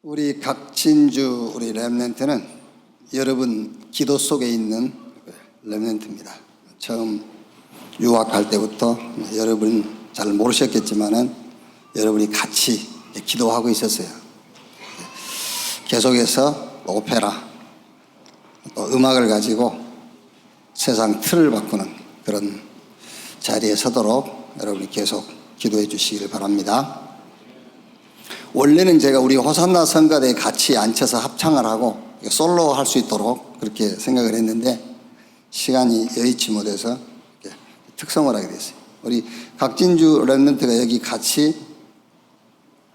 우리 각진주 우리 렘넌트는 여러분 기도 속에 있는 렘넌트입니다. 처음 유학할 때부터 여러분 잘 모르셨겠지만은 여러분이 같이 기도하고 있었어요. 계속해서 오페라 또 음악을 가지고 세상 틀을 바꾸는 그런 자리에 서도록 여러분이 계속 기도해 주시길 바랍니다. 원래는 제가 우리 호산나 성가대에 같이 앉혀서 합창을 하고 솔로 할 수 있도록 그렇게 생각을 했는데 시간이 여의치 못해서 특성을 하게 됐어요. 우리 각진주 렘넌트가 여기 같이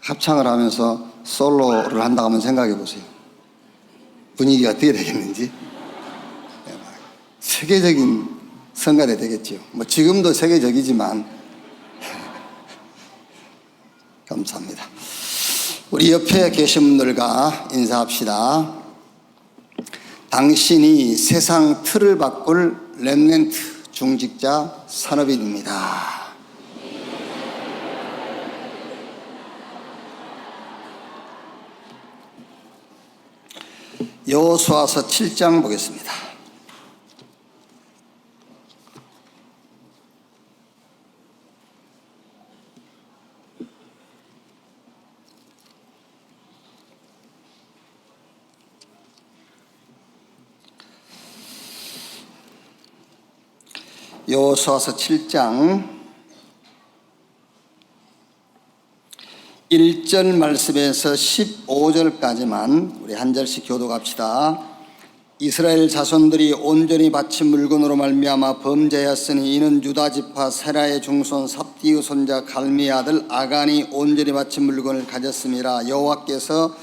합창을 하면서 솔로를 한다고 하면 생각해 보세요. 분위기가 어떻게 되겠는지. 세계적인 성가대 되겠죠. 뭐 지금도 세계적이지만 감사합니다. 우리 옆에 계신 분들과 인사합시다. 당신이 세상 틀을 바꿀 렘넌트 중직자 산업인입니다. 여호수아서 7장 보겠습니다. 여호수아서 7장 1절 말씀에서 15절까지만 우리 한 절씩 교독합시다. 이스라엘 자손들이 온전히 바친 물건으로 말미암아 범죄하였으니 이는 유다 지파 세라의 중손 삽디의 손자 갈미의 아들 아간이 온전히 바친 물건을 가졌음이라. 여호와께서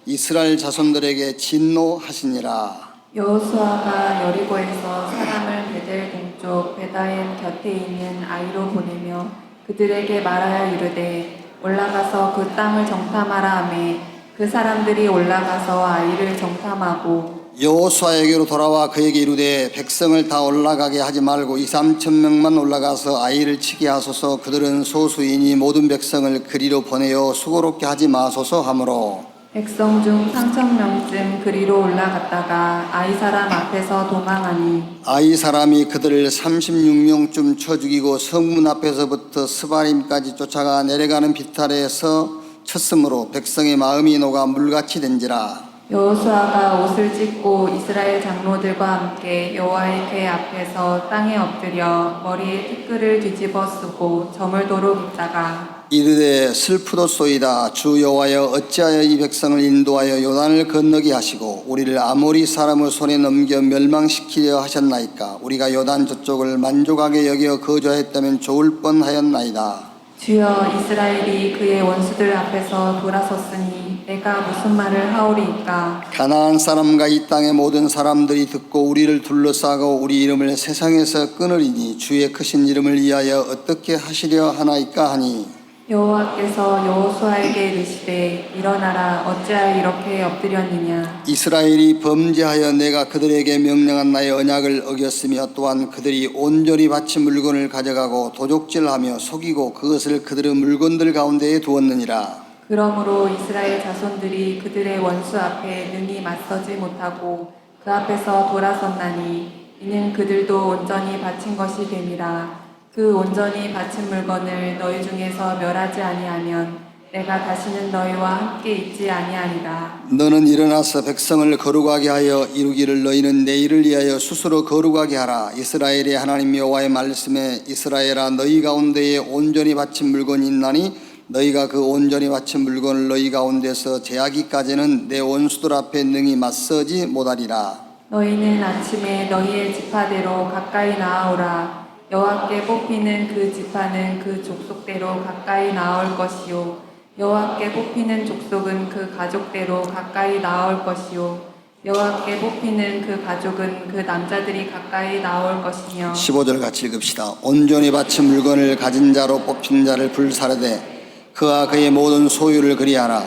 이스라엘 자손들에게 진노하시니라. 여호수아가 여리고에서 사람을 베델 동쪽 베다엔 곁에 있는 아이로 보내며 그들에게 말하여 이르되 올라가서 그 땅을 정탐하라 하매 그 사람들이 올라가서 아이를 정탐하고 여호수아에게로 돌아와 그에게 이르되 백성을 다 올라가게 하지 말고 2-3천 명만 올라가서 아이를 치게 하소서. 그들은 소수이니 모든 백성을 그리로 보내어 수고롭게 하지 마소서 하므로 백성 중 3,000명쯤 그리로 올라갔다가 아이 사람 앞에서 도망하니 아이 사람이 그들을 36명쯤 쳐 죽이고 성문 앞에서부터 스바림까지 쫓아가 내려가는 비탈에서 쳤으므로 백성의 마음이 녹아 물같이 된지라. 여호수아가 옷을 찢고 이스라엘 장로들과 함께 여호와의 궤 앞에서 땅에 엎드려 머리에 티끌을 뒤집어 쓰고 저물도로 묻다가 이르되 슬프도소이다. 주 여호와여 어찌하여 이 백성을 인도하여 요단을 건너게 하시고 우리를 아모리 사람의 손에 넘겨 멸망시키려 하셨나이까. 우리가 요단 저쪽을 만족하게 여겨 거주하였다면 좋을 뻔하였나이다. 주여 이스라엘이 그의 원수들 앞에서 돌아섰으니 내가 무슨 말을 하오리이까. 가나안 사람과 이 땅의 모든 사람들이 듣고 우리를 둘러싸고 우리 이름을 세상에서 끊으리니 주의 크신 이름을 위하여 어떻게 하시려 하나이까 하니 여호와께서 여호수아에게 이르시되 일어나라. 어찌하여 이렇게 엎드렸느냐. 이스라엘이 범죄하여 내가 그들에게 명령한 나의 언약을 어겼으며 또한 그들이 온전히 바친 물건을 가져가고 도적질하며 속이고 그것을 그들의 물건들 가운데에 두었느니라. 그러므로 이스라엘 자손들이 그들의 원수 앞에 능히 맞서지 못하고 그 앞에서 돌아섰나니 이는 그들도 온전히 바친 것이 됨이라. 그 온전히 바친 물건을 너희 중에서 멸하지 아니하면 내가 다시는 너희와 함께 있지 아니하리라. 너는 일어나서 백성을 거룩하게 하여 이루기를 너희는 내일을 위하여 스스로 거룩하게 하라. 이스라엘의 하나님 여호와의 말씀에 이스라엘아 너희 가운데에 온전히 바친 물건이 있나니 너희가 그 온전히 바친 물건을 너희 가운데서 제하기까지는 내 원수들 앞에 능히 맞서지 못하리라. 너희는 아침에 너희의 지파대로 가까이 나아오라. 여호와께 뽑히는 그 지파는 그 족속대로 가까이 나올 것이요 여호와께 뽑히는 족속은 그 가족대로 가까이 나올 것이요 여호와께 뽑히는 그 가족은 그 남자들이 가까이 나올 것이며 15절 같이 읽읍시다. 온전히 바친 물건을 가진 자로 뽑힌 자를 불사르되 그와 그의 모든 소유를 그리하라.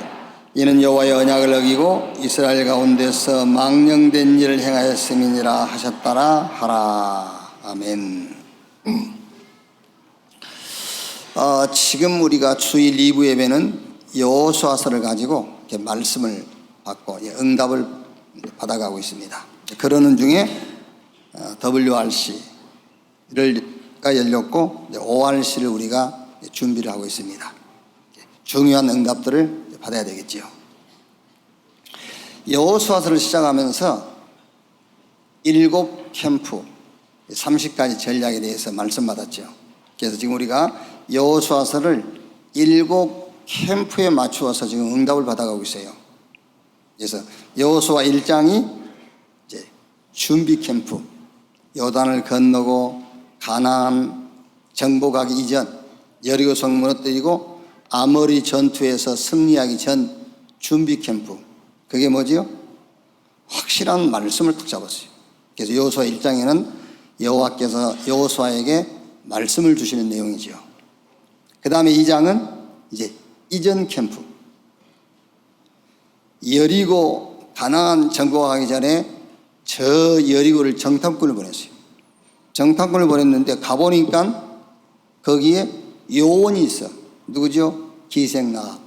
이는 여호와의 언약을 어기고 이스라엘 가운데서 망령된 일을 행하였음이니라 하셨다라 하라. 아멘. 지금 우리가 주일 2부 예배는 여호수아서를 가지고 이렇게 말씀을 받고 응답을 받아가고 있습니다. 그러는 중에 WRC가 열렸고 ORC를 우리가 준비를 하고 있습니다. 중요한 응답들을 받아야 되겠지요. 여호수아서를 시작하면서 7 캠프 30가지 전략에 대해서 말씀받았죠. 그래서 지금 우리가 여호수아서를 7 캠프에 맞추어서 지금 응답을 받아가고 있어요. 그래서 여호수아 1장이 이제 준비 캠프, 요단을 건너고 가나안 정복하기 이전 여리고성 무너뜨리고 아모리 전투에서 승리하기 전 준비 캠프, 그게 뭐지요? 확실한 말씀을 딱 잡았어요. 그래서 여호수아 1장에는 여호와께서 여호수아에게 말씀을 주시는 내용이지요. 그 다음에 2장은 이제 이전 캠프, 여리고 가나안 정복하기 전에 저 여리고를 정탐꾼을 보냈어요. 정탐꾼을 보냈는데 가보니까 거기에 요원이 있어. 누구죠? 기생나합.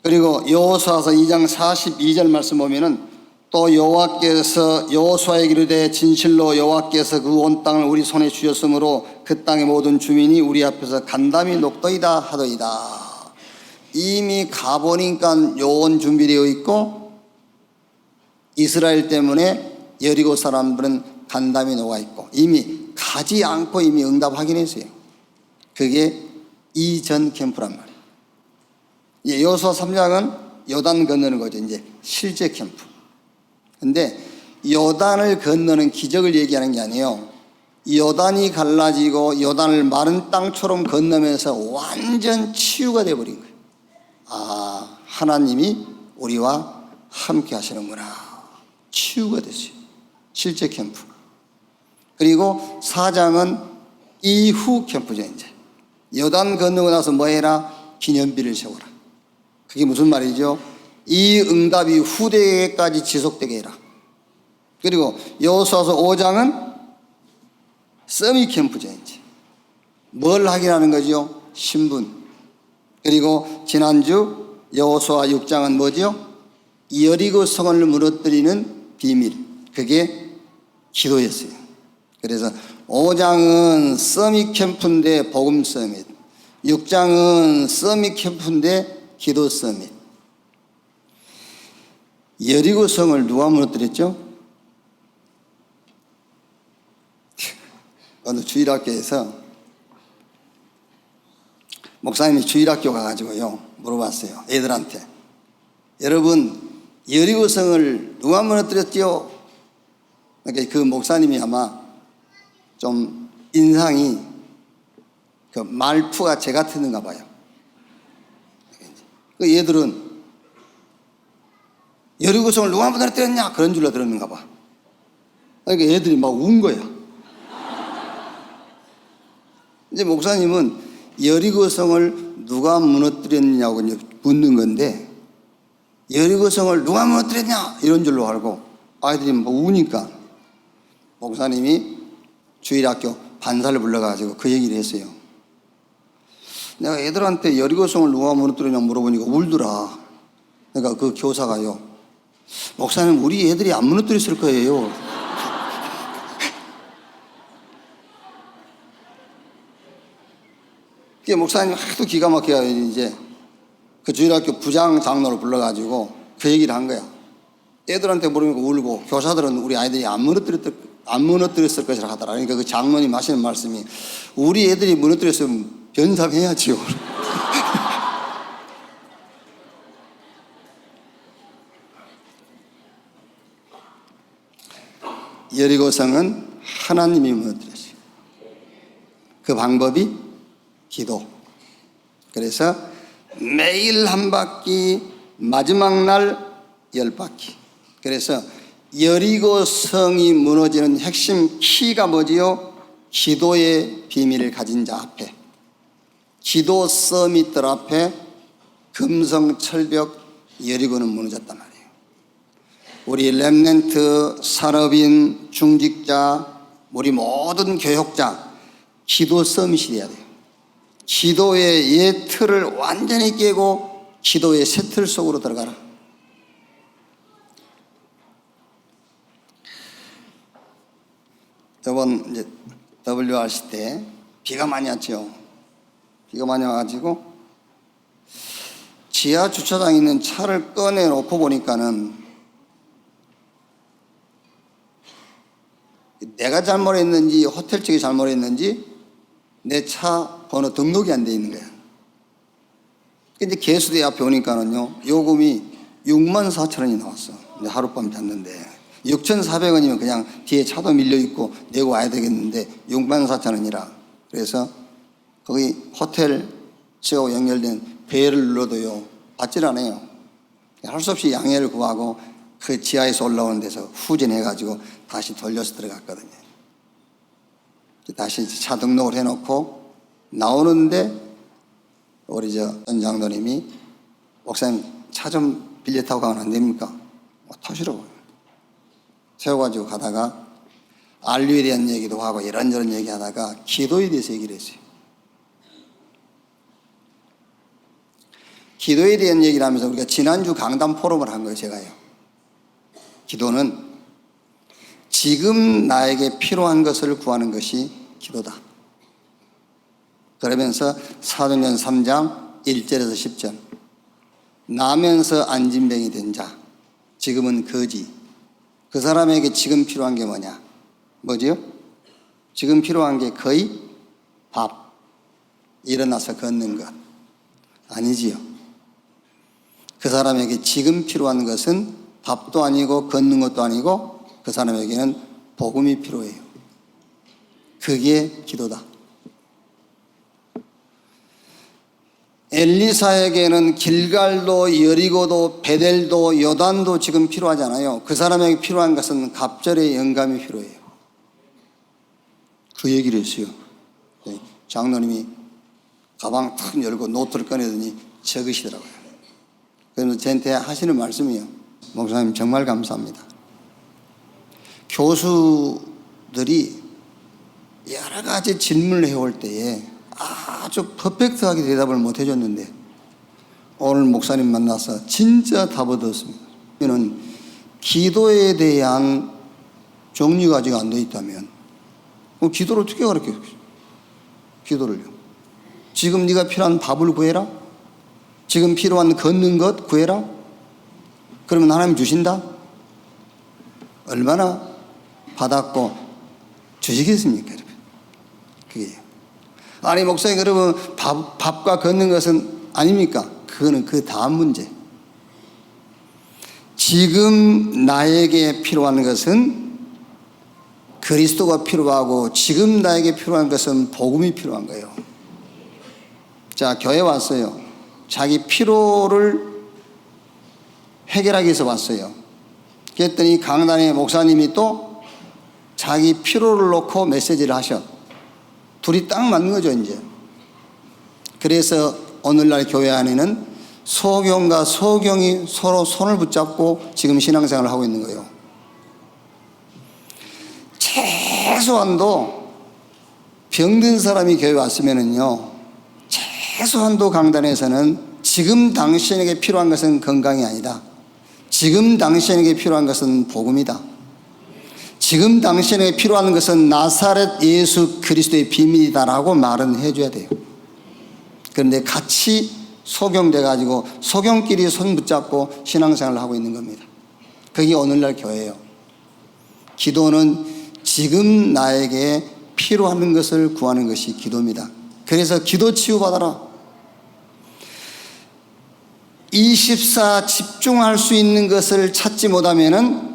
그리고 여호수아서 2장 42절 말씀 보면은 또 여호와께서 여호수아에게 이르되 진실로 여호와께서 그 온 땅을 우리 손에 주셨으므로 그 땅의 모든 주민이 우리 앞에서 간담이 녹더이다 하더이다. 이미 가보니까 요원 준비되어 있고 이스라엘 때문에 여리고 사람들은 간담이 녹아 있고 이미 가지 않고 이미 응답 확인했어요. 그게 이전 캠프란 말이에요. 여호수아 3장은 요단 건너는 거죠. 이제 실제 캠프. 근데 요단을 건너는 기적을 얘기하는 게 아니에요. 요단이 갈라지고 요단을 마른 땅처럼 건너면서 완전 치유가 되어버린 거예요. 아, 하나님이 우리와 함께 하시는구나. 치유가 됐어요. 실제 캠프. 그리고 4장은 이후 캠프죠. 이제 요단 건너고 나서 뭐 해라? 기념비를 세워라. 그게 무슨 말이죠? 이 응답이 후대에까지 지속되게 해라. 그리고 여호수아서 5장은 서밋 캠프죠. 이제 뭘 하기라는 거죠? 신분. 그리고 지난주 여호수아 6장은 뭐죠? 여리고 성을 무너뜨리는 비밀. 그게 기도였어요. 그래서 5장은 서밋 캠프인데 복음 서밋, 6장은 서밋 캠프인데 기도 서밋. 여리고 성을 누가 무너뜨렸죠? 어느 주일학교에서 목사님이 주일학교 가가지고요 물어봤어요. 애들한테, 여러분 여리고 성을 누가 무너뜨렸지요? 그러니까 그 목사님이 아마 좀 인상이 그 말투가 제 같았는가 봐요. 그 얘들은 여리고성을 누가 무너뜨렸냐 그런 줄로 들었는가 봐. 그러니까 애들이 막 운 거야. 이제 목사님은 여리고성을 누가 무너뜨렸냐고 묻는 건데 여리고성을 누가 무너뜨렸냐 이런 줄로 알고 아이들이 뭐 우니까 목사님이 주일학교 반사를 불러가지고 그 얘기를 했어요. 내가 애들한테 여리고성을 누가 무너뜨렸냐고 물어보니까 울더라. 그러니까 그 교사가요, 목사님 우리 애들이 안 무너뜨렸을 거예요. 그게 목사님 하도 기가 막혀야 이제 그 주일학교 부장 장로를 불러가지고 그 얘기를 한 거야. 애들한테 물으니까 울고 교사들은 우리 아이들이 안 무너뜨렸을 것이라 하더라. 그러니까 그 장로님 하시는 말씀이 우리 애들이 무너뜨렸으면 변상해야지요. 여리고성은 하나님이 무너뜨렸어요. 그 방법이 기도. 그래서 매일 한 바퀴, 마지막 날 10바퀴. 그래서 여리고성이 무너지는 핵심 키가 뭐지요? 기도의 비밀을 가진 자 앞에, 기도 서밋들 앞에 금성철벽 여리고는 무너졌단 말이에요. 우리 렘넌트, 산업인, 중직자, 우리 모든 교역자 기도 서밋이 돼야 돼요. 기도의 옛 틀을 완전히 깨고 기도의 새 틀 속으로 들어가라. 이번 이제 WRC 때 비가 많이 왔죠. 비가 많이 와가지고 지하 주차장에 있는 차를 꺼내놓고 보니까는 내가 잘못했는지 호텔 측이 잘못했는지 내 차 번호 등록이 안 돼 있는 거야. 근데 개수대 앞에 오니까는요, 요금이 64,000원이 나왔어. 하룻밤 잤는데 6,400원이면 그냥 뒤에 차도 밀려 있고 내고 와야 되겠는데 64,000원이라. 그래서 거기 호텔 측하고 연결된 벨을 눌러도요 받질 않아요. 할 수 없이 양해를 구하고 그 지하에서 올라오는 데서 후진해가지고 다시 돌려서 들어갔거든요. 다시 차 등록을 해놓고 나오는데 우리 전 장로님이 목사님 차 좀 빌려 타고 가면 안 됩니까? 타시라고요. 세워가지고 가다가 안류에 대한 얘기도 하고 이런저런 얘기하다가 기도에 대해서 얘기를 했어요. 기도에 대한 얘기를 하면서 우리가 지난주 강단 포럼을 한 거예요. 제가요. 기도는 지금 나에게 필요한 것을 구하는 것이 기도다. 그러면서 사도행전 3장 1절에서 10절, 나면서 안진병이 된 자, 지금은 거지. 그 사람에게 지금 필요한 게 뭐냐? 뭐지요? 지금 필요한 게 거의 밥, 일어나서 걷는 것. 아니지요. 그 사람에게 지금 필요한 것은 밥도 아니고 걷는 것도 아니고 그 사람에게는 복음이 필요해요. 그게 기도다. 엘리사에게는 길갈도 여리고도 베델도 요단도 지금 필요하잖아요. 그 사람에게 필요한 것은 갑절의 영감이 필요해요. 그 얘기를 했어요. 장로님이 가방 탁 열고 노트를 꺼내더니 적으시더라고요. 그래서 저한테 하시는 말씀이요. 목사님 정말 감사합니다. 교수들이 여러 가지 질문을 해올 때에 아주 퍼펙트하게 대답을 못 해줬는데 오늘 목사님 만나서 진짜 답을 얻었습니다. 그러면 기도에 대한 정리가 아직 안 돼 있다면 기도를 어떻게 가르쳐요? 기도를요. 지금 네가 필요한 밥을 구해라. 지금 필요한 걷는 것 구해라. 그러면 하나님 주신다? 얼마나 받았고 주시겠습니까, 여러분? 그게요. 아니 목사님 그러면 밥과 걷는 것은 아닙니까? 그거는 그 다음 문제. 지금 나에게 필요한 것은 그리스도가 필요하고 지금 나에게 필요한 것은 복음이 필요한 거예요. 자, 교회 왔어요. 자기 필요를 해결하기 위해서 왔어요. 그랬더니 강단의 목사님이 또 자기 필요를 놓고 메시지를 하셔. 둘이 딱 맞는 거죠, 이제. 그래서 오늘날 교회 안에는 소경과 소경이 서로 손을 붙잡고 지금 신앙생활을 하고 있는 거예요. 최소한도 병든 사람이 교회 왔으면은요, 최소한도 강단에서는 지금 당신에게 필요한 것은 건강이 아니다. 지금 당신에게 필요한 것은 복음이다. 지금 당신에게 필요한 것은 나사렛 예수 그리스도의 비밀이다라고 말은 해줘야 돼요. 그런데 같이 소경돼 가지고 소경끼리 손 붙잡고 신앙생활을 하고 있는 겁니다. 그게 오늘날 교회예요. 기도는 지금 나에게 필요한 것을 구하는 것이 기도입니다. 그래서 기도 치유받아라. 24 집중할 수 있는 것을 찾지 못하면은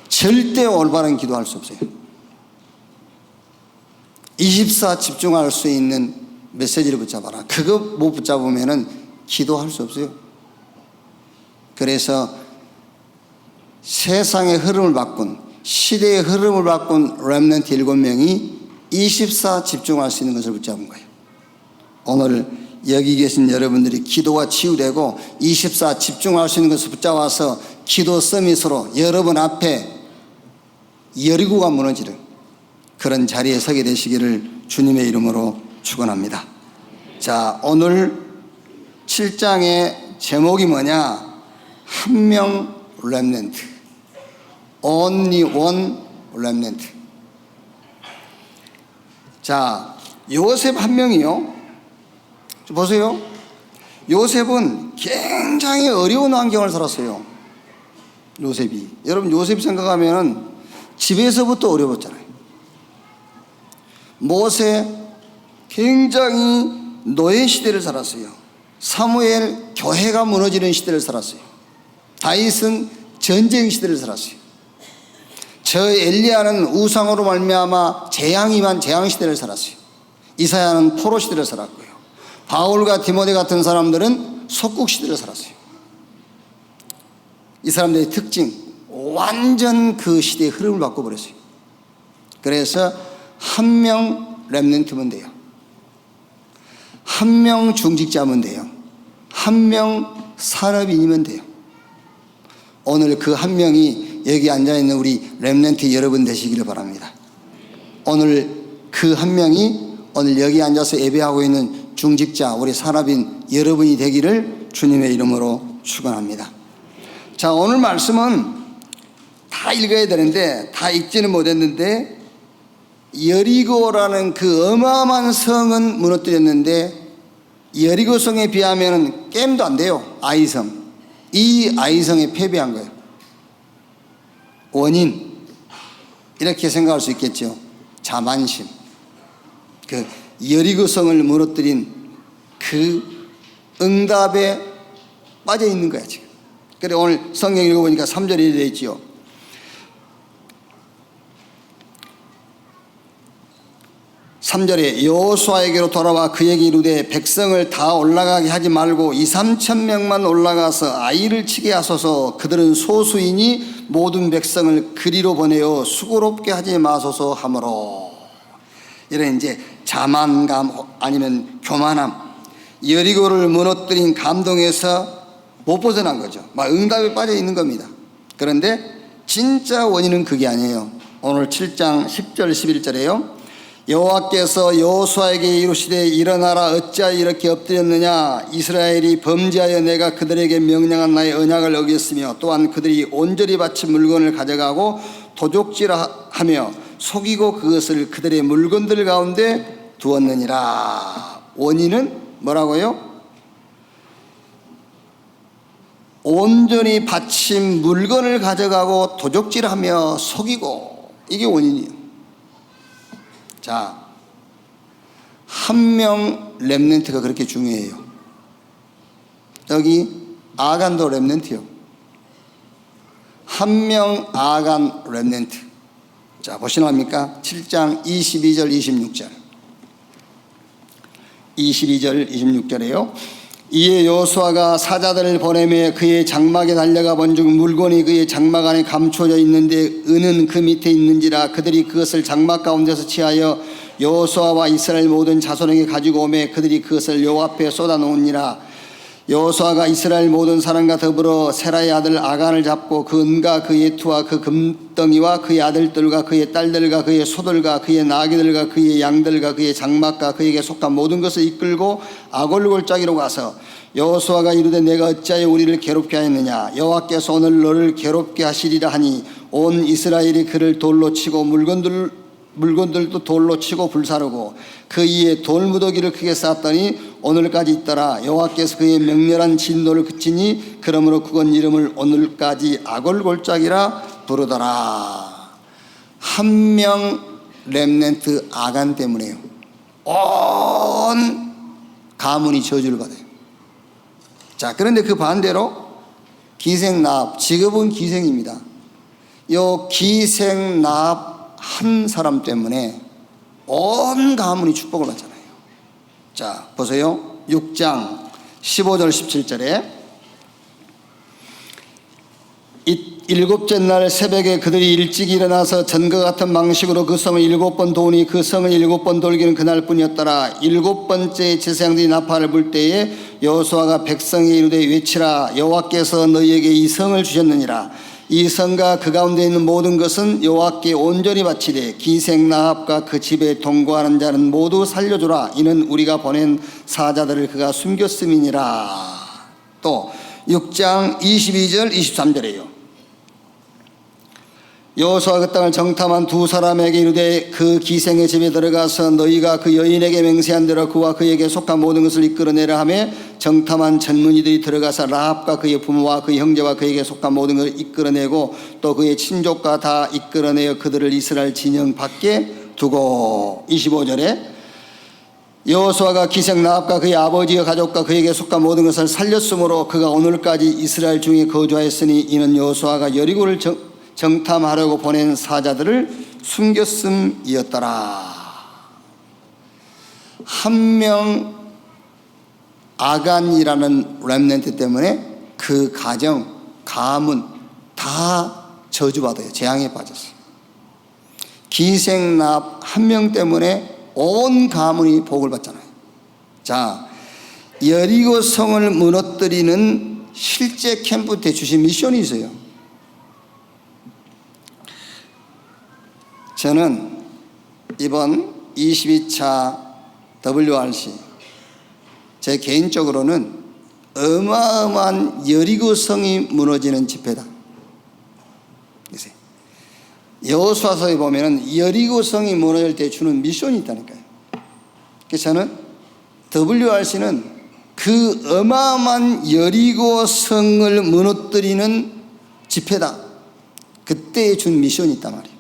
절대 올바른 기도할 수 없어요. 24 집중할 수 있는 메시지를 붙잡아라. 그거 못 붙잡으면은 기도할 수 없어요. 그래서 세상의 흐름을 바꾼, 시대의 흐름을 바꾼 렘넌트 7명이 24 집중할 수 있는 것을 붙잡은 거예요. 오늘 여기 계신 여러분들이 기도가 치유되고 24 집중할 수 있는 것을 붙잡아서 기도 서밋으로 여러분 앞에 여리고가 무너지는 그런 자리에 서게 되시기를 주님의 이름으로 축원합니다. 자, 오늘 7장의 제목이 뭐냐? 한 명 렘넌트. Only one remnant. 자, 요셉 한 명이요. 보세요. 요셉은 굉장히 어려운 환경을 살았어요. 요셉이. 여러분, 요셉 생각하면 집에서부터 어려웠잖아요. 모세 굉장히 노예 시대를 살았어요. 사무엘 교회가 무너지는 시대를 살았어요. 다윗은 전쟁 시대를 살았어요. 저 엘리야는 우상으로 말미암아 재앙이만 재앙 시대를 살았어요. 이사야는 포로 시대를 살았고요. 바울과 디모데 같은 사람들은 속국 시대를 살았어요. 이 사람들의 특징, 완전 그 시대의 흐름을 바꿔버렸어요. 그래서 한 명 렘넌트면 돼요. 한 명 중직자면 돼요. 한 명 산업인이면 돼요. 오늘 그 한 명이 여기 앉아있는 우리 렘넌트 여러분 되시기를 바랍니다. 오늘 그 한 명이 오늘 여기 앉아서 예배하고 있는 중직자 우리 산업인 여러분이 되기를 주님의 이름으로 축원합니다. 자, 오늘 말씀은 다 읽어야 되는데 다 읽지는 못했는데, 여리고라는 그 어마어마한 성은 무너뜨렸는데 여리고 성에 비하면 게임도 안 돼요. 아이성. 이 아이성에 패배한 거예요. 원인, 이렇게 생각할 수 있겠죠. 자만심. 그 여리고 성을 무너뜨린 그 응답에 빠져 있는 거야 지금. 그래, 오늘 성경 읽어보니까 3절에 되어 있지요. 3절에 여호수아에게로 돌아와 그에게 이르되 백성을 다 올라가게 하지 말고 2-3천 명만 올라가서 아이를 치게 하소서. 그들은 소수이니 모든 백성을 그리로 보내어 수고롭게 하지 마소서 하므로. 이런 이제 자만감 아니면 교만함, 여리고를 무너뜨린 감동에서 못 벗어난 거죠. 막 응답에 빠져 있는 겁니다. 그런데 진짜 원인은 그게 아니에요. 오늘 7장 10절 11절에요. 여호와께서 여호수아에게 이르시되 일어나라, 어찌하여 이렇게 엎드렸느냐. 이스라엘이 범죄하여 내가 그들에게 명령한 나의 언약을 어겼으며 또한 그들이 온전히 바친 물건을 가져가고 도적질하며 속이고 그것을 그들의 물건들 가운데 두었느니라. 원인은 뭐라고요? 온전히 바친 물건을 가져가고 도적질하며 속이고, 이게 원인이에요. 자, 한 명 렘넌트가 그렇게 중요해요. 여기 아간도 렘넌트요. 한 명 아간 렘넌트. 자, 보시나합니까? 7장 22절 26절. 22절 26절에요. 이에 여호수아가 사자들을 보내매 그의 장막에 달려가 본즉 물건이 그의 장막 안에 감춰져 있는데 은은 그 밑에 있는지라. 그들이 그것을 장막 가운데서 취하여 여호수아와 이스라엘 모든 자손에게 가지고 오매 그들이 그것을 여호와 앞에 쏟아놓으니라. 여호수아가 이스라엘 모든 사람과 더불어 세라의 아들 아간을 잡고 그 은과 그 예투와 그 금덩이와 그의 아들들과 그의 딸들과 그의 소들과 그의 나귀들과 그의 양들과 그의 장막과 그에게 속한 모든 것을 이끌고 아골골짜기로 가서 여호수아가 이르되 내가 어찌하여 우리를 괴롭게 하였느냐. 여호와께서 오늘 너를 괴롭게 하시리라 하니 온 이스라엘이 그를 돌로 치고 물건들도 돌로 치고 불사르고 그 위에 돌무더기를 크게 쌓았더니 오늘까지 있더라. 여호와께서 그의 맹렬한 진노를 그치니 그러므로 그건 이름을 오늘까지 아골골짜기라 부르더라. 한 명 렘넌트 아간 때문에요. 온 가문이 저주를 받아요. 자, 그런데 그 반대로 기생나합, 직업은 기생입니다. 요 기생나합 한 사람 때문에 온 가문이 축복을 받잖아요. 자, 보세요. 6장 15절 17절에 일곱째 날 새벽에 그들이 일찍 일어나서 전과 같은 방식으로 그 성을 7번 도우니 그 성을 7번 돌기는 그날뿐이었더라. 7번째 제사장들이 나팔을 불 때에 여호수아가 백성에 이르되 외치라. 여호와께서 너희에게 이 성을 주셨느니라. 이 성과 그 가운데 있는 모든 것은 여호와께 온전히 바치되 기생 나합과 그 집에 동거하는 자는 모두 살려주라. 이는 우리가 보낸 사자들을 그가 숨겼음이니라. 또 6장 22절 23절이에요. 여호수아가 그 땅을 정탐한 두 사람에게 이르되 그 기생의 집에 들어가서 너희가 그 여인에게 맹세한 대로 그와 그에게 속한 모든 것을 이끌어내라 하며 정탐한 젊은이들이 들어가서 라합과 그의 부모와 그의 형제와 그에게 속한 모든 것을 이끌어내고 또 그의 친족과 다 이끌어내어 그들을 이스라엘 진영 밖에 두고 25절에 여호수아가 기생 라합과 그의 아버지와 가족과 그에게 속한 모든 것을 살렸으므로 그가 오늘까지 이스라엘 중에 거주하였으니 이는 여호수아가 여리고를 정탐하려고 보낸 사자들을 숨겼음이었더라. 한 명 아간이라는 렘넌트 때문에 그 가정, 가문 다 저주받아요. 재앙에 빠졌어요. 기생납 한 명 때문에 온 가문이 복을 받잖아요. 자, 여리고 성을 무너뜨리는 실제 캠프 때 주신 미션이 있어요. 저는 이번 22차 WRC 제 개인적으로는 어마어마한 여리고성이 무너지는 집회다. 여호수아서에 보면은 여리고성이 무너질 때 주는 미션이 있다니까요. 그래서 저는 WRC는 그 어마어마한 여리고성을 무너뜨리는 집회다. 그때 준 미션이 있단 말이에요.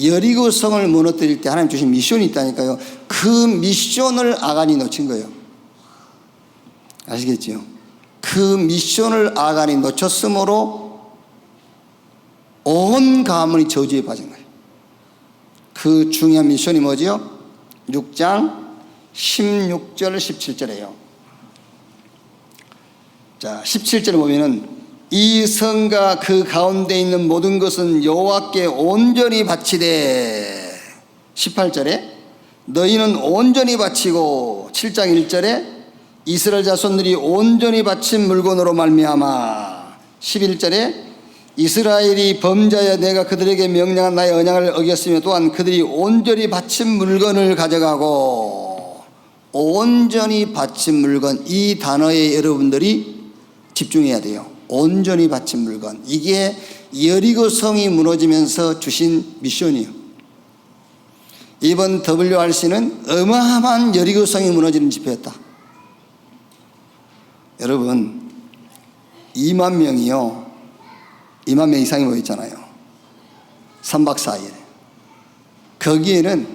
여리고성을 무너뜨릴 때 하나님 주신 미션이 있다니까요. 그 미션을 아간이 놓친 거예요. 아시겠지요? 그 미션을 아간이 놓쳤으므로 온 가문이 저주에 빠진 거예요. 그 중요한 미션이 뭐지요? 6장 16절 17절이에요. 자, 17절에 보면은 이 성과 그 가운데 있는 모든 것은 여호와께 온전히 바치되 18절에 너희는 온전히 바치고 7장 1절에 이스라엘 자손들이 온전히 바친 물건으로 말미암아 11절에 이스라엘이 범죄하여 내가 그들에게 명령한 나의 언약을 어겼으며 또한 그들이 온전히 바친 물건을 가져가고 온전히 바친 물건 이 단어에 여러분들이 집중해야 돼요. 온전히 바친 물건. 이게 여리고성이 무너지면서 주신 미션이에요. 이번 WRC는 어마어마한 여리고성이 무너지는 집회였다. 여러분 2만 명이요. 2만 명 이상이 모였잖아요. 3박 4일. 거기에는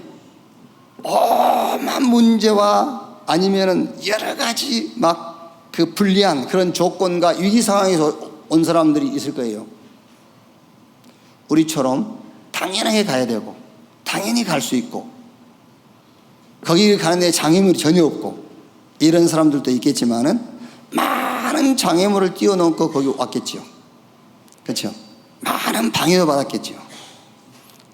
오만 문제와 아니면은 여러 가지 막 그 불리한 그런 조건과 위기 상황에서 온 사람들이 있을 거예요. 우리처럼 당연하게 가야 되고 당연히 갈 수 있고 거기 가는데 장애물이 전혀 없고 이런 사람들도 있겠지만은 많은 장애물을 뛰어넘고 거기 왔겠죠. 그렇죠? 많은 방해도 받았겠죠.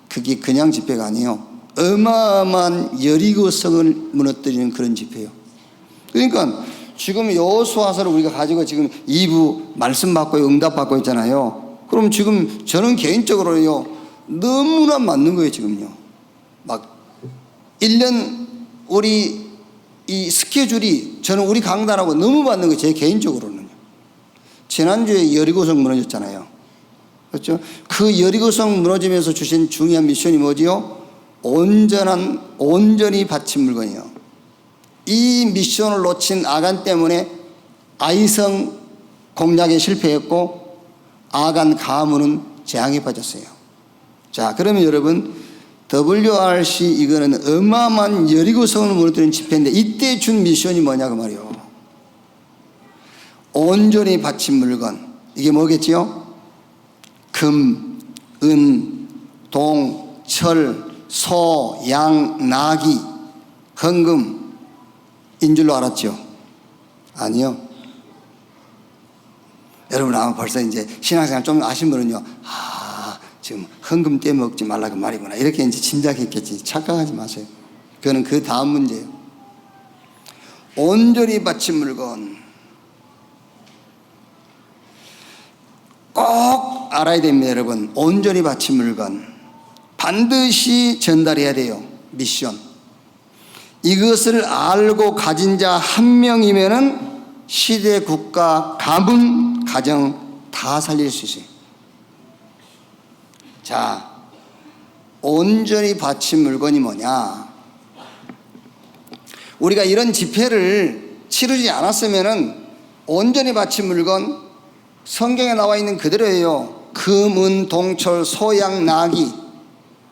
그게 그냥 집회가 아니에요. 어마어마한 여리고성을 무너뜨리는 그런 집회예요. 그러니까 지금 여호수아서를 우리가 가지고 지금 2부 말씀 받고 응답 받고 있잖아요. 그럼 지금 저는 개인적으로요 너무나 맞는 거예요. 지금요 막 1년 우리 이 스케줄이 저는 우리 강단하고 너무 맞는 거예요. 제 개인적으로는요. 지난주에 여리고성 무너졌잖아요. 그렇죠? 그 여리고성 무너지면서 주신 중요한 미션이 뭐지요? 온전히 바친 물건이요. 이 미션을 놓친 아간 때문에 아이성 공략에 실패했고 아간 가문은 재앙에 빠졌어요. 자, 그러면 여러분 WRC 이거는 어마어마한 여리고성을 무너뜨리는 집회인데 이때 준 미션이 뭐냐 그 말이요. 온전히 바친 물건. 이게 뭐겠지요? 금, 은, 동, 철, 소, 양, 나귀, 헌금 인 줄로 알았죠? 아니요. 여러분 아마 벌써 이제 신앙생활 좀 아신 분은요, 지금 헌금 떼먹지 말라 그 말이구나 이렇게 이제 짐작했겠지. 착각하지 마세요. 그거는 그 다음 문제예요. 온전히 바친 물건. 꼭 알아야 됩니다, 여러분. 온전히 바친 물건 반드시 전달해야 돼요. 미션. 이것을 알고 가진 자 한 명이면은 시대, 국가, 가문, 가정 다 살릴 수 있어요. 자, 온전히 바친 물건이 뭐냐? 우리가 이런 집회를 치르지 않았으면은 온전히 바친 물건 성경에 나와 있는 그대로예요. 금, 은, 동철, 소양, 나귀.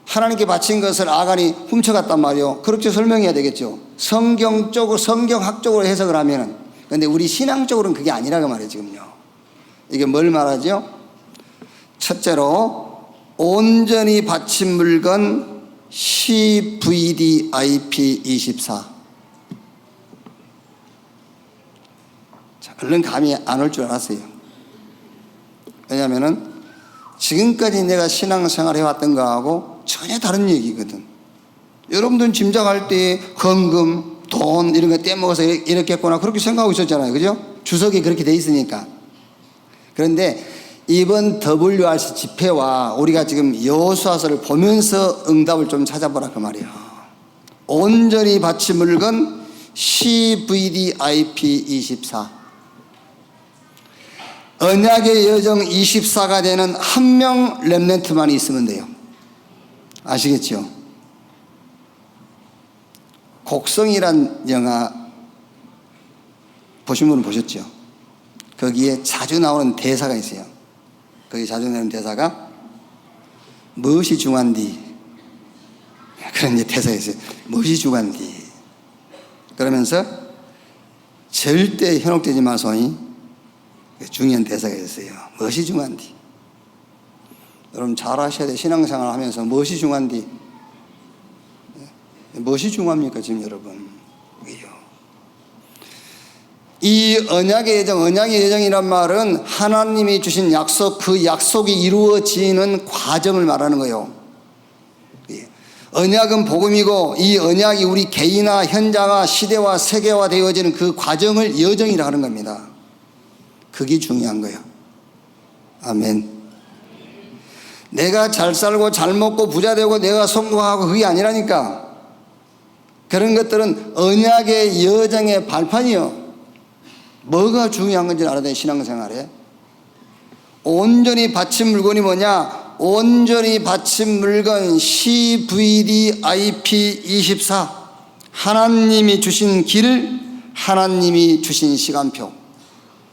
하나님께 바친 것을 아간이 훔쳐갔단 말이에요. 그렇게 설명해야 되겠죠. 성경적으로, 성경학적으로 해석을 하면은. 근데 우리 신앙적으로는 그게 아니라고 말이에요, 지금요. 이게 뭘 말하죠? 첫째로, 온전히 바친 물건 CVDIP24. 자, 얼른 감이 안 올 줄 알았어요. 왜냐하면은 지금까지 내가 신앙생활 해왔던 거하고 전혀 다른 얘기거든. 여러분들은 짐작할 때 헌금, 돈 이런 거 떼먹어서 이렇게 했구나 그렇게 생각하고 있었잖아요. 그죠? 주석이 그렇게 돼 있으니까. 그런데 이번 WRC 집회와 우리가 지금 여호수아서를 보면서 응답을 좀 찾아보라 그 말이에요. 온전히 바친 물건 CVDIP24. 언약의 여정 24가 되는 한 명 렘넌트만 있으면 돼요. 아시겠죠? 곡성이란 영화 보신 분은 보셨죠? 거기에 자주 나오는 대사가 있어요. 거기 자주 나오는 대사가 무엇이 중요한디? 그런 대사가 있어요. 무엇이 중요한디? 그러면서 절대 현혹되지 마소이 중요한 대사가 있어요. 무엇이 중요한디? 여러분 잘 아셔야 돼. 신앙생활 하면서 무엇이 중요한디? 무엇이 중요합니까 지금 여러분? 이 언약의 여정, 언약의 여정이란 말은 하나님이 주신 약속, 그 약속이 이루어지는 과정을 말하는 거예요. 언약은 복음이고 이 언약이 우리 개인화, 현장화, 시대화, 세계화 되어지는 그 과정을 여정이라 하는 겁니다. 그게 중요한 거예요. 아멘. 내가 잘 살고 잘 먹고 부자 되고 내가 성공하고 그게 아니라니까. 그런 것들은 언약의 여정의 발판이요. 뭐가 중요한 건지 알아야 돼, 신앙생활에. 온전히 바친 물건이 뭐냐? 온전히 바친 물건 CVDIP24. 하나님이 주신 길, 하나님이 주신 시간표.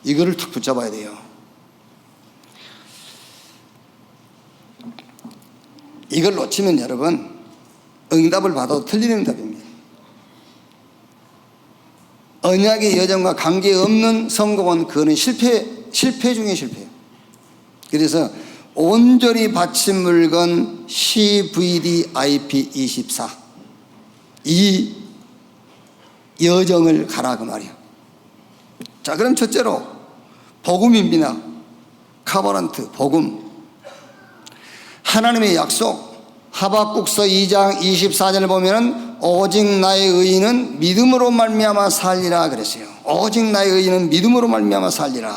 이거를 탁 붙잡아야 돼요. 이걸 놓치면 여러분 응답을 받아도 틀린 응답입니다. 언약의 여정과 관계없는 성공은 그거는 실패 중에 실패예요. 그래서 온전히 바친 물건 CVDIP24 이 여정을 가라 그 말이에요. 자, 그럼 첫째로 복음입니다. 카버넌트, 복음. 하나님의 약속. 하박국서 2장 24절을 보면은 오직 나의 의인은 믿음으로 말미암아 살리라 그랬어요. 오직 나의 의인은 믿음으로 말미암아 살리라.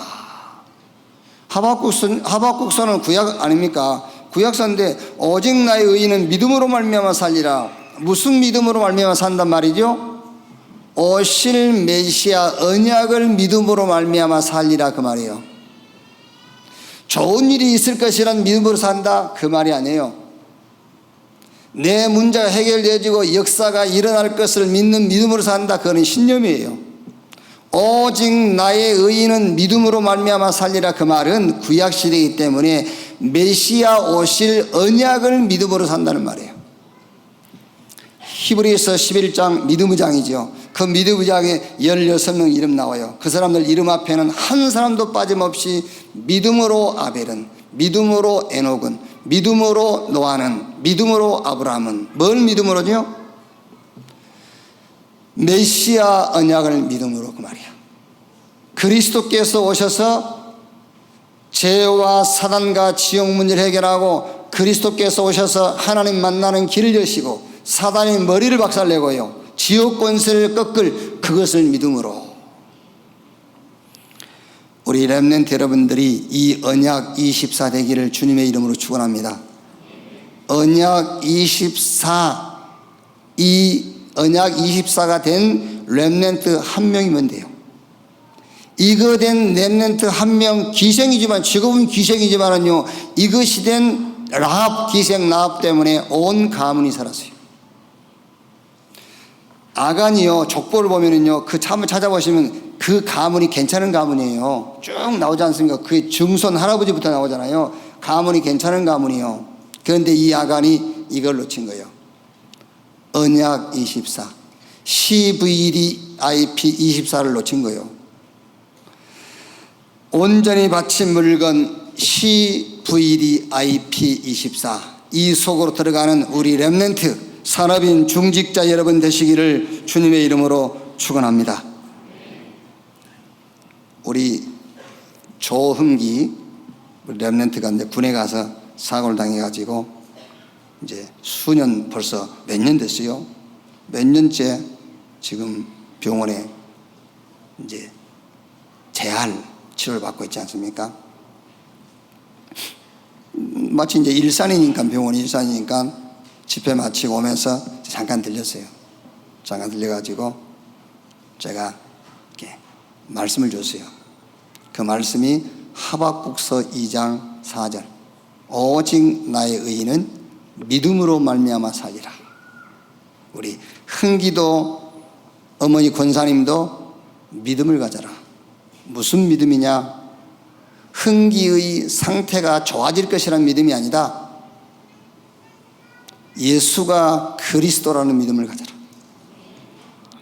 하박국서는 구약 아닙니까? 구약서인데 오직 나의 의인은 믿음으로 말미암아 살리라. 무슨 믿음으로 말미암아 산단 말이죠? 오실 메시아 언약을 믿음으로 말미암아 살리라 그 말이에요. 좋은 일이 있을 것이란 믿음으로 산다 그 말이 아니에요. 내 문제가 해결되어지고 역사가 일어날 것을 믿는 믿음으로 산다 그거는 신념이에요. 오직 나의 의인은 믿음으로 말미암아 살리라 그 말은 구약시대이기 때문에 메시아 오실 언약을 믿음으로 산다는 말이에요. 히브리서 11장 믿음의 장이죠. 그 믿음의 장에 16명 이름 나와요. 그 사람들 이름 앞에는 한 사람도 빠짐없이 믿음으로 아벨은, 믿음으로 에녹은, 믿음으로 노아는, 믿음으로 아브라함은. 뭘 믿음으로죠? 메시아 언약을 믿음으로 그 말이야. 그리스도께서 오셔서 죄와 사단과 지옥 문제를 해결하고 그리스도께서 오셔서 하나님 만나는 길을 여시고 사단의 머리를 박살내고요 지옥 권세를 꺾을 그것을 믿음으로. 우리 렘넌트 여러분들이 이 언약 24 되기를 주님의 이름으로 축원합니다. 언약 24, 이 언약 24가 된 렘넌트 한 명이면 돼요. 이거 된 렘넌트 한 명, 기생이지만, 직업은 기생이지만은요, 이것이 된 라합, 기생 라합 때문에 온 가문이 살았어요. 아간이요, 족보를 보면은요, 그 참을 찾아보시면 그 가문이 괜찮은 가문이에요. 쭉 나오지 않습니까? 그 증손 할아버지부터 나오잖아요. 가문이 괜찮은 가문이요. 그런데 이 아간이 이걸 놓친 거예요. 언약 24, CVDIP 24를 놓친 거예요. 온전히 바친 물건 CVDIP 24, 이 속으로 들어가는 우리 렘넌트 산업인 중직자 여러분 되시기를 주님의 이름으로 축원합니다. 우리 조흥기 렘넌트가 이제 군에 가서 사고를 당해가지고 이제 수년, 벌써 몇 년 됐어요. 몇 년째 지금 병원에 이제 재활 치료를 받고 있지 않습니까? 마치 이제 일산이니까, 병원이 일산이니까 집회 마치고 오면서 잠깐 들렸어요. 잠깐 들려가지고 제가 이렇게 말씀을 줬어요. 그 말씀이 하박국서 2장 4절, 오직 나의 의인은 믿음으로 말미암아 살리라. 우리 흥기도 어머니 권사님도 믿음을 가져라. 무슨 믿음이냐? 흥기의 상태가 좋아질 것이라는 믿음이 아니다. 예수가 그리스도라는 믿음을 가져라.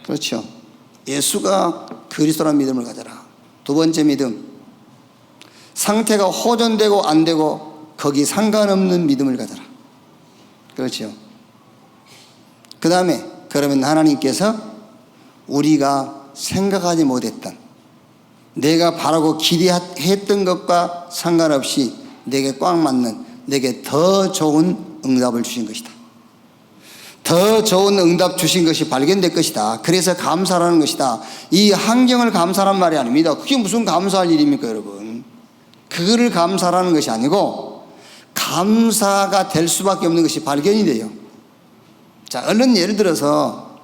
그렇죠. 예수가 그리스도라는 믿음을 가져라. 두 번째 믿음, 상태가 호전되고 안 되고 거기 상관없는 믿음을 가져라. 그렇죠. 그 다음에 그러면 하나님께서 우리가 생각하지 못했던, 내가 바라고 기대했던 것과 상관없이 내게 꽉 맞는, 내게 더 좋은 응답을 주신 것이다. 더 좋은 응답 주신 것이 발견될 것이다. 그래서 감사라는 것이다. 이 환경을 감사란 말이 아닙니다. 그게 무슨 감사할 일입니까, 여러분? 그거를 감사라는 것이 아니고 감사가 될 수밖에 없는 것이 발견이 돼요. 자, 얼른 예를 들어서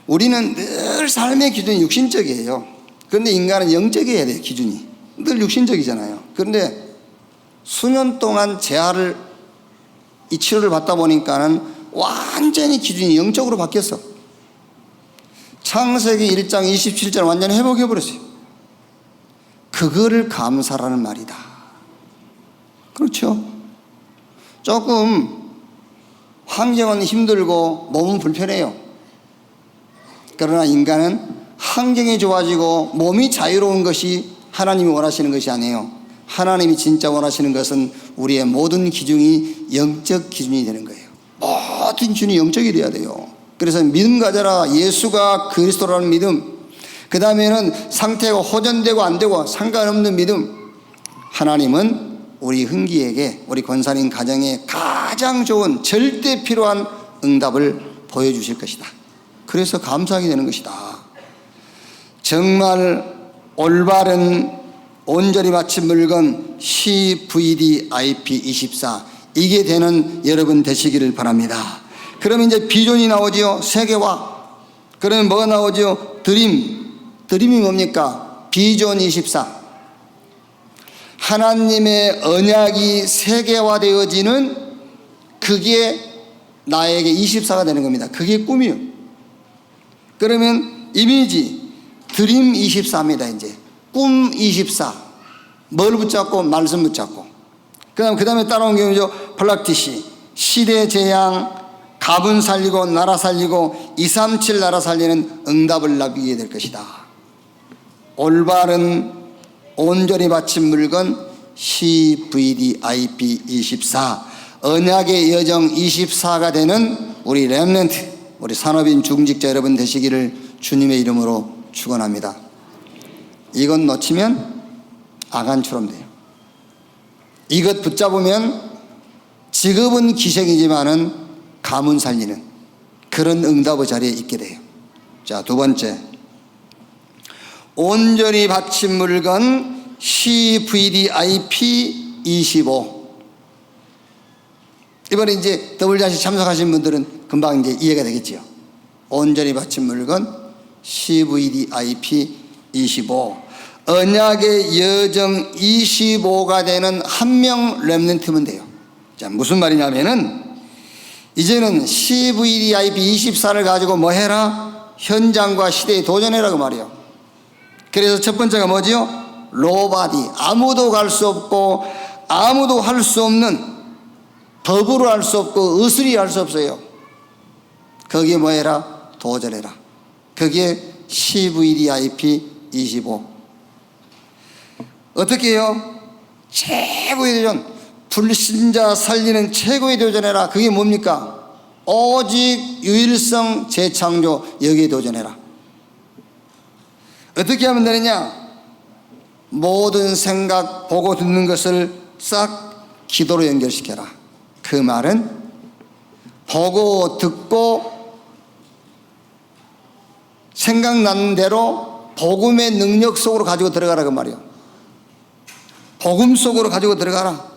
우리는 늘 삶의 기준이 육신적이에요. 그런데 인간은 영적이어야 돼요. 기준이 늘 육신적이잖아요. 그런데 수년 동안 재활을, 이 치료를 받다 보니까는 완전히 기준이 영적으로 바뀌었어. 창세기 1장 27절 완전히 회복해버렸어요. 그거를 감사라는 말이다. 그렇죠. 조금 환경은 힘들고 몸은 불편해요. 그러나 인간은 환경이 좋아지고 몸이 자유로운 것이 하나님이 원하시는 것이 아니에요. 하나님이 진짜 원하시는 것은 우리의 모든 기준이 영적 기준이 되는 거예요. 모든 기준이 영적이 돼야 돼요. 그래서 믿음 가져라. 예수가 그리스도라는 믿음. 그 다음에는 상태가 호전되고 안 되고 상관없는 믿음. 하나님은 우리 흥기에게, 우리 권사님 가정에 가장 좋은, 절대 필요한 응답을 보여주실 것이다. 그래서 감사하게 되는 것이다. 정말 올바른 온전히 바친 물건 CVDIP 24, 이게 되는 여러분 되시기를 바랍니다. 그러면 이제 비전이 나오지요. 세계화. 그러면 뭐가 나오죠? 드림이 뭡니까? 비전 24. 하나님의 언약이 세계화되어지는, 그게 나에게 24가 되는 겁니다. 그게 꿈이요. 그러면 이미지 드림 24입니다. 이제 꿈 24. 뭘 붙잡고? 말씀 붙잡고. 그 다음에 따라온 게 뭐죠? 플락티시. 시대 재앙, 가분 살리고 나라 살리고 237 나라 살리는 응답을 나비게 될 것이다. 올바른 온전히 바친 물건 CVDIP 24, 언약의 여정 24가 되는 우리 렘넌트, 우리 산업인 중직자 여러분 되시기를 주님의 이름으로 축원합니다. 이건 놓치면 아간처럼 돼요. 이것 붙잡으면 직업은 기생이지만은 가문 살리는 그런 응답의 자리에 있게 돼요. 자, 두 번째, 온전히 바친 물건 CVDIP 25. 이번에 이제 더블자시 참석하신 분들은 금방 이제 이해가 되겠지요. 온전히 바친 물건 CVDIP 25. 언약의 여정 25가 되는 한 명 렘넌트면 돼요. 자, 무슨 말이냐면은 이제는 CVDIP 24를 가지고 뭐 해라? 현장과 시대에 도전해라고 말이에요. 그래서 첫 번째가 뭐지요? 로바디. 아무도 갈 수 없고 아무도 할 수 없는, 더불어 할 수 없고 의술이 할 수 없어요. 거기에 뭐 해라? 도전해라. 그게 CVDIP 25. 어떻게 해요? 최고의 도전, 불신자 살리는 최고의 도전해라. 그게 뭡니까? 오직 유일성 재창조, 여기에 도전해라. 어떻게 하면 되느냐? 모든 생각, 보고 듣는 것을 싹 기도로 연결시켜라. 그 말은 보고 듣고 생각나는 대로 복음의 능력 속으로 가지고 들어가라 그 말이에요. 복음 속으로 가지고 들어가라.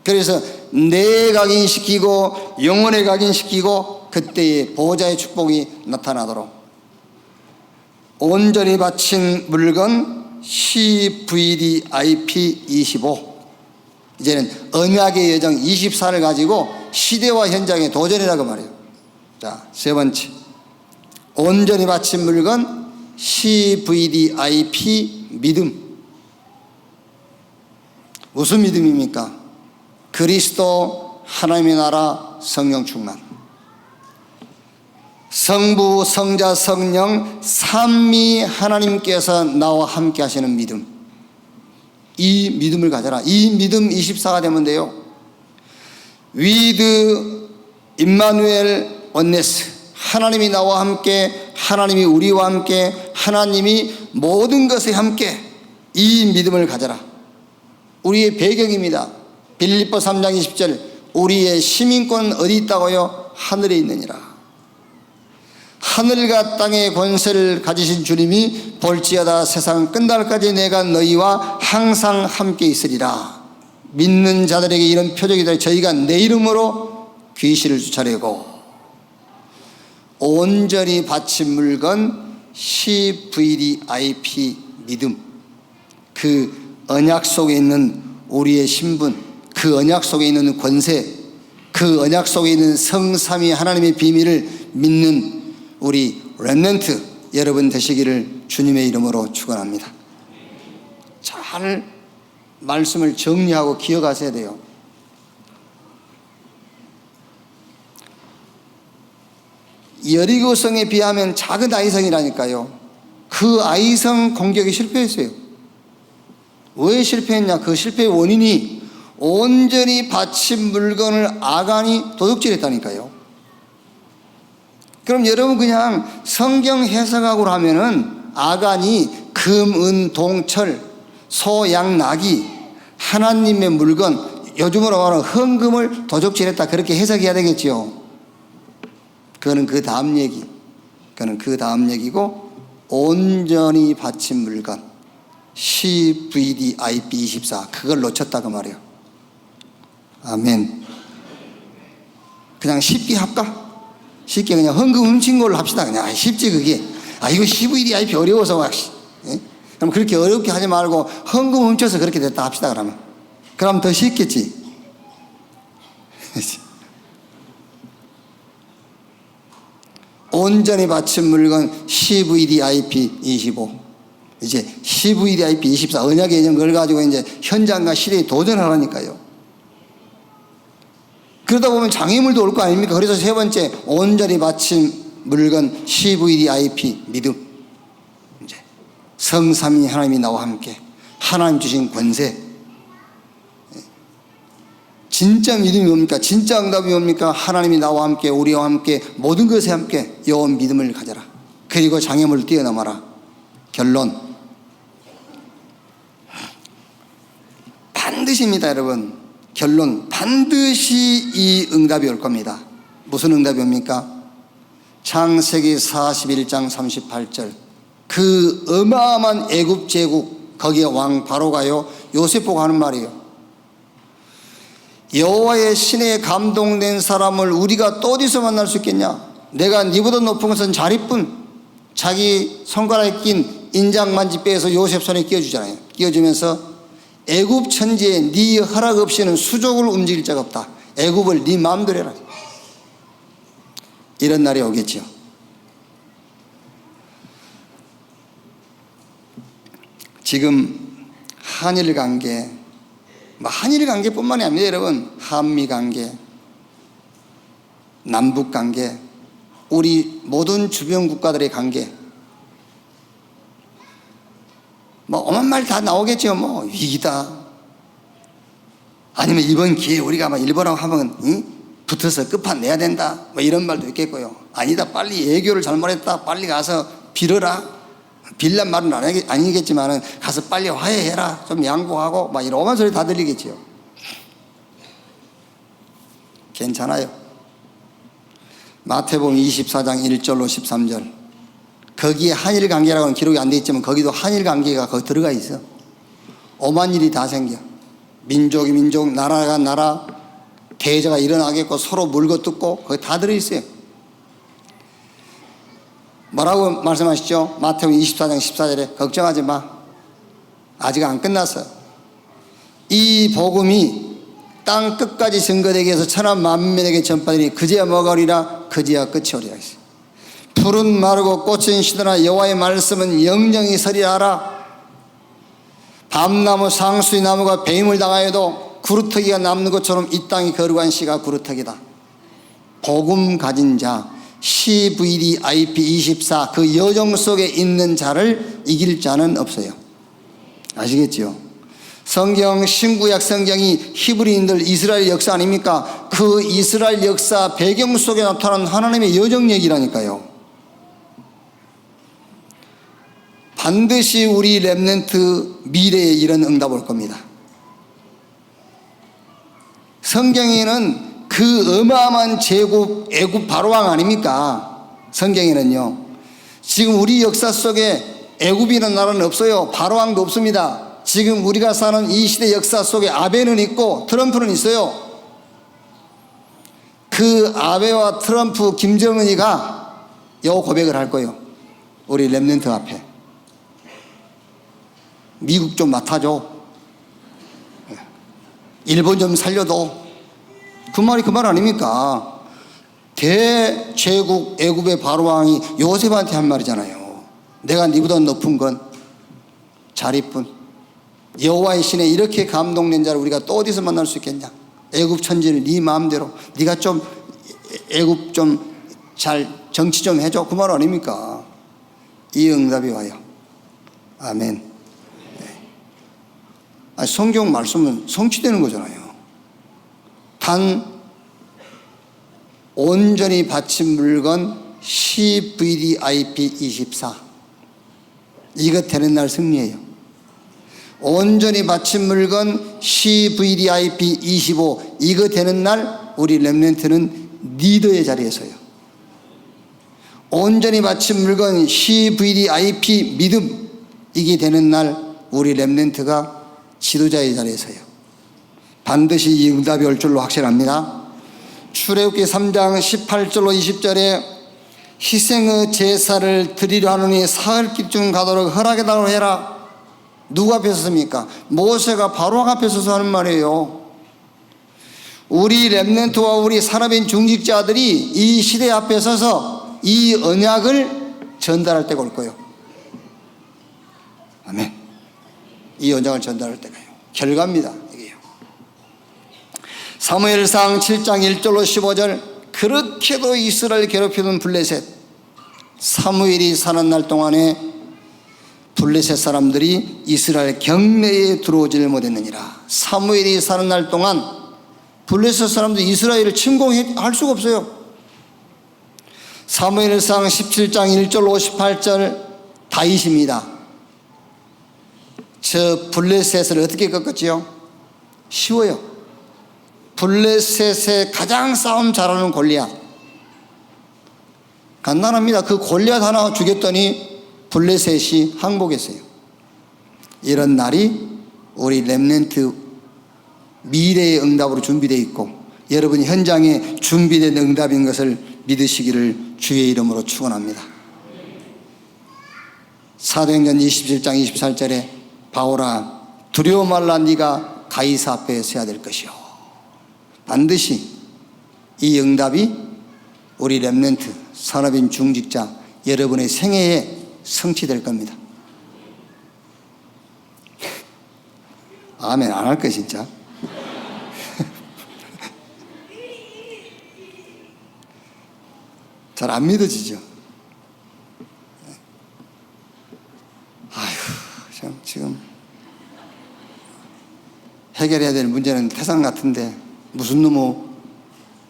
그래서 뇌에 각인시키고 영혼에 각인시키고 그때의 보호자의 축복이 나타나도록. 온전히 바친 물건 CVDIP 25. 이제는 언약의 여정 24를 가지고 시대와 현장에 도전이라고 말해요. 자, 세 번째, 온전히 바친 물건 CVDIP 믿음. 무슨 믿음입니까? 그리스도, 하나님의 나라, 성령 충만. 성부, 성자, 성령 삼위 하나님께서 나와 함께 하시는 믿음. 이 믿음을 가져라. 이 믿음 24가 되면 돼요. 위드 임마누엘 원네스. 하나님이 나와 함께, 하나님이 우리와 함께, 하나님이 모든 것에 함께. 이 믿음을 가져라. 우리의 배경입니다. 빌립보 3장 20절, 우리의 시민권은 어디 있다고요? 하늘에 있느니라. 하늘과 땅의 권세를 가지신 주님이 볼지어다 세상 끝날까지 내가 너희와 항상 함께 있으리라. 믿는 자들에게 이런 표적이 되어 저희가 내 이름으로 귀신을 쫓아내고. 온전히 바친 물건 CVDIP 믿음. 그 언약 속에 있는 우리의 신분, 그 언약 속에 있는 권세, 그 언약 속에 있는 성삼위 하나님의 비밀을 믿는 우리 렘넌트 여러분 되시기를 주님의 이름으로 축원합니다. 잘 말씀을 정리하고 기억하셔야 돼요. 여리고성에 비하면 작은 아이성이라니까요. 그 아이성 공격이 실패했어요. 왜 실패했냐? 그 실패의 원인이 온전히 바친 물건을 아간이 도둑질했다니까요. 그럼 여러분 그냥 성경 해석학으로 하면은 아간이 금, 은, 동, 철, 소, 양, 나귀 하나님의 물건, 요즘으로 말하면 헌금을 도둑질했다, 그렇게 해석해야 되겠지요. 그거는 그 다음 얘기. 그거는 그 다음 얘기고, 온전히 바친 물건 CVDIP 24 그걸 놓쳤다고 말이에요. 아멘. 그냥 쉽게 할까? 쉽게 그냥 헌금 훔친 걸로 합시다. 그냥 쉽지 그게. 이거 CVDIP 어려워서 막. 예? 그럼 그렇게 어렵게 하지 말고 헌금 훔쳐서 그렇게 됐다 합시다. 그럼 더 쉽겠지. 온전히 바친 물건 CVDIP 25. 이제 CVDIP 24 언약의 여정 그걸 가지고 이제 현장과 시대에 도전하라니까요. 그러다 보면 장애물도 올 거 아닙니까? 그래서 세 번째, 온전히 바친 물건 CVDIP 믿음. 이제 성삼위 하나님이 나와 함께, 하나님 주신 권세. 진짜 믿음이 뭡니까? 진짜 응답이 뭡니까? 하나님이 나와 함께, 우리와 함께, 모든 것에 함께 요 믿음을 가져라. 그리고 장애물을 뛰어넘어라. 결론, 반드시입니다 여러분. 결론, 반드시 이 응답이 올 겁니다. 무슨 응답이 옵니까? 창세기 41장 38절 그 어마어마한 애굽 제국, 거기에 왕 바로가요, 요셉 보고 하는 말이에요. 여호와의 신에 감동된 사람을 우리가 또 어디서 만날 수 있겠냐? 내가 니보다 높은 것은 잘 이쁜, 자기 손가락에 낀 인장만지 빼서 요셉 손에 끼워주잖아요. 끼워주면서 애굽 천지에 네 허락 없이는 수족을 움직일 자가 없다. 애굽을 네 마음대로 해라. 이런 날이 오겠죠. 지금 한일 관계, 한일 관계뿐만이 아닙니다, 여러분. 한미 관계, 남북 관계, 우리 모든 주변 국가들의 관계, 엄한 말 다 나오겠죠. 위기다. 아니면 이번 기회에 우리가 일본하고 하면 붙어서 끝판 내야 된다. 이런 말도 있겠고요. 아니다, 빨리 애교를 잘못했다. 빨리 가서 빌어라. 빌란 말은 아니겠지만 가서 빨리 화해해라. 좀 양보하고 이런 오만 소리 다 들리겠죠. 괜찮아요. 마태복음 24장 1절로 13절, 거기에 한일 관계라고는 기록이 안 돼 있지만 거기도 한일 관계가 거기 들어가 있어. 오만 일이 다 생겨. 민족이 민족, 나라가 나라, 대제가 일어나겠고 서로 물고 뜯고 거기 다 들어있어요. 뭐라고 말씀하시죠? 마태복음 24장 14절에 걱정하지 마. 아직 안 끝났어. 이 복음이 땅 끝까지 증거되게 해서 천하 만민에게 전파되니 그제야 뭐가 오리라? 그제야 끝이 오리라 했어요. 푸른 마르고 꽃은 시드나 여호와의 말씀은 영영이 서리라 하라. 밤나무 상수리 나무가 배임을 당하여도 구루터기가 남는 것처럼 이 땅이 거룩한 씨가 구루터기다. 복음 가진 자, CVDIP24, 그 여정 속에 있는 자를 이길 자는 없어요. 아시겠죠? 성경, 신구약 성경이 히브리인들 이스라엘 역사 아닙니까? 그 이스라엘 역사 배경 속에 나타난 하나님의 여정 얘기라니까요. 반드시 우리 렘넌트 미래에 이런 응답 올 겁니다. 성경에는 그 어마어마한 제국 애굽 바로왕 아닙니까? 성경에는요. 지금 우리 역사 속에 애굽이라는 나라는 없어요. 바로왕도 없습니다. 지금 우리가 사는 이 시대 역사 속에 아베는 있고 트럼프는 있어요. 그 아베와 트럼프, 김정은이가 요 고백을 할 거예요. 우리 렘넌트 앞에. 미국 좀 맡아줘. 일본 좀 살려도. 그 말이 그 말 아닙니까? 대제국 애굽의 바로왕이 요셉한테 한 말이잖아요. 내가 니보다 높은 건 잘 이쁜 여호와의 신에 이렇게 감동된 자를 우리가 또 어디서 만날 수 있겠냐? 애굽 천지를 네 마음대로, 네가 좀 애굽 좀 잘 정치 좀 해줘. 그 말 아닙니까? 이 응답이 와요. 아멘. 성경 말씀은 성취되는 거잖아요. 단 온전히 바친 물건 CVDIP24, 이거 되는 날 승리예요. 온전히 바친 물건 CVDIP25, 이거 되는 날 우리 렘넌트는 리더의 자리에 서요. 온전히 바친 물건 CVDIP 믿음, 이게 되는 날 우리 렘넌트가 지도자의 자리에 서요. 반드시 이 응답이 올 줄로 확신합니다. 출애굽기 3장 18절로 20절에 희생의 제사를 드리려 하느니 사흘길쯤 가도록 허락해달라고 해라. 누구 앞에 섰습니까? 모세가 바로왕 앞에 서서 하는 말이에요. 우리 렘넌트와 우리 산업인 중직자들이 이 시대 앞에 서서 이 언약을 전달할 때가 올 거예요. 아멘. 이 언약을 전달할 때가요. 결과입니다. 이게요. 사무엘상 7장 1절로 15절, 그렇게도 이스라엘 괴롭히던 블레셋, 사무엘이 사는 날 동안에 블레셋 사람들이 이스라엘 경내에 들어오지를 못했느니라. 사무엘이 사는 날 동안 블레셋 사람들이 이스라엘을 침공할 수가 없어요. 사무엘상 17장 1절 58절, 다윗입니다. 저 블레셋을 어떻게 꺾었지요? 쉬워요. 블레셋의 가장 싸움 잘하는 골리앗, 간단합니다. 그 골리앗 하나 죽였더니 블레셋이 항복했어요. 이런 날이 우리 렘넌트 미래의 응답으로 준비되어 있고 여러분이 현장에 준비된 응답인 것을 믿으시기를 주의 이름으로 축원합니다. 사도행전 27장 24절에 바울아 두려워 말라 네가 가이사 앞에 서야 될 것이요. 반드시 이 응답이 우리 렘넌트 산업인 중직자 여러분의 생애에 성취될 겁니다. 아멘. 안 할 거 진짜. 잘 안 믿어지죠. 아휴, 지금 해결해야 될 문제는 태산 같은데 무슨 놈의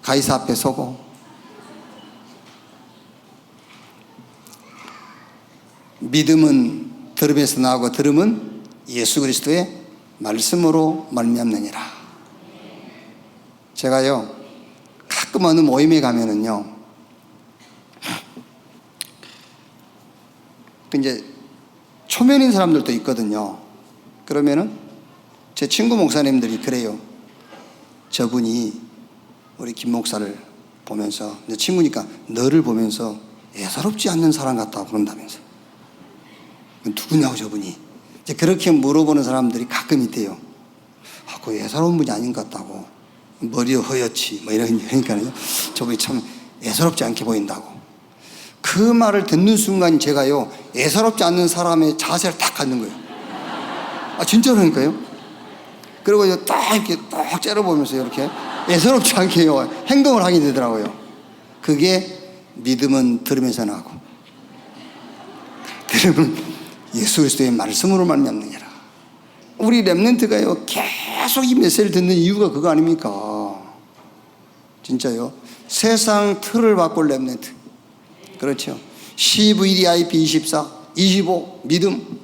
가이사 앞에 서고. 믿음은 들음에서 나오고 들음은 예수 그리스도의 말씀으로 말미암느니라. 제가요 가끔 어느 모임에 가면은요 이제 초면인 사람들도 있거든요. 그러면은 제 친구 목사님들이 그래요. 저분이 우리 김 목사를 보면서, 내 친구니까 너를 보면서 예사롭지 않는 사람 같다고 그런다면서. 누구냐고 저분이. 이제 그렇게 물어보는 사람들이 가끔 있대요. 아, 그 예사로운 분이 아닌 것 같다고. 머리 허옇지 뭐 이러니까요. 저분이 참 예사롭지 않게 보인다고. 그 말을 듣는 순간 제가요 예사롭지 않는 사람의 자세를 딱 갖는 거예요. 아 진짜로니까요. 그리고 딱 이렇게 딱 째려보면서 이렇게 예사롭지 않게요 행동을 하게 되더라고요. 그게 믿음은 들으면서 나고 들음은 예수 그리스도의 말씀으로 말미암느니라. 우리 렘넌트가요 계속 이 메시지를 듣는 이유가 그거 아닙니까? 진짜요. 세상 틀을 바꿀 렘넌트. 그렇죠. CVDIP 24, 25 믿음.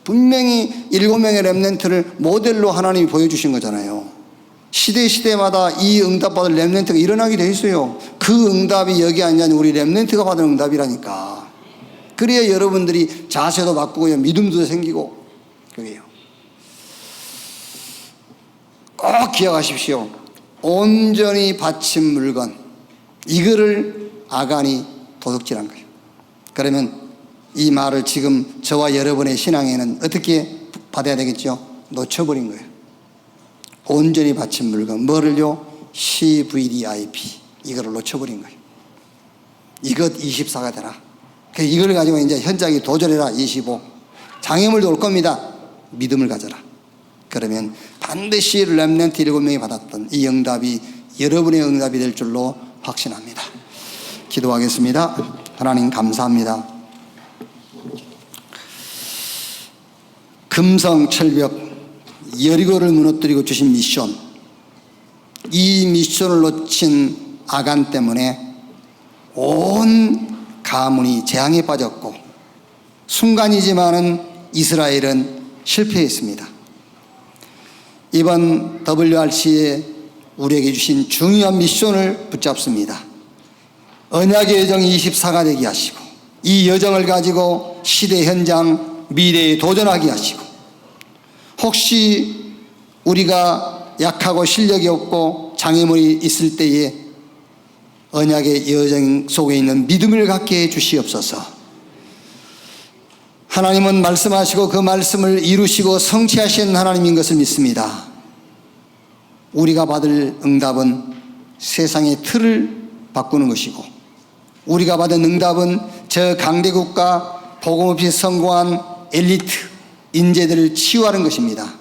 분명히 7명의 렘넌트를 모델로 하나님이 보여주신 거잖아요. 시대마다 이 응답받을 렘넌트가 일어나게 돼 있어요. 그 응답이 여기 아니냐 우리 렘넌트가 받은 응답이라니까. 그래야 여러분들이 자세도 바꾸고 믿음도 생기고 그래요. 꼭 기억하십시오. 온전히 바친 물건 이거를 아간이 도둑질한 거예요. 그러면 이 말을 지금 저와 여러분의 신앙에는 어떻게 받아야 되겠죠? 놓쳐버린 거예요. 온전히 바친 물건 뭐를요? CVDIP 이거를 놓쳐버린 거예요. 이것 24가 되라. 이걸 가지고 이제 현장에 도전해라. 25 장애물도 올 겁니다. 믿음을 가져라. 그러면 반드시 렘넌트 7명이 받았던 이 응답이 여러분의 응답이 될 줄로 확신합니다. 기도하겠습니다. 하나님 감사합니다. 금성철벽 여리고를 무너뜨리고 주신 미션, 이 미션을 놓친 아간 때문에 온 가문이 재앙에 빠졌고 순간이지만은 이스라엘은 실패했습니다. 이번 WRC에 우리에게 주신 중요한 미션을 붙잡습니다. 언약의 여정 24가 되게 하시고 이 여정을 가지고 시대 현장 미래에 도전하게 하시고 혹시 우리가 약하고 실력이 없고 장애물이 있을 때에 언약의 여정 속에 있는 믿음을 갖게 해 주시옵소서. 하나님은 말씀하시고 그 말씀을 이루시고 성취하신 하나님인 것을 믿습니다. 우리가 받을 응답은 세상의 틀을 바꾸는 것이고 우리가 받은 응답은 저 강대국가 복음 없이 성공한 엘리트 인재들을 치유하는 것입니다.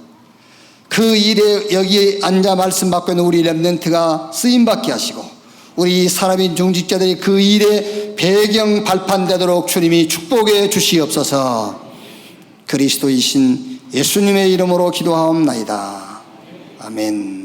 그 일에 여기에 앉아 말씀 받고 있는 우리 렘넌트가 쓰임받게 하시고 우리 사람인 중직자들이 그 일에 배경 발판되도록 주님이 축복해 주시옵소서. 그리스도이신 예수님의 이름으로 기도하옵나이다. 아멘.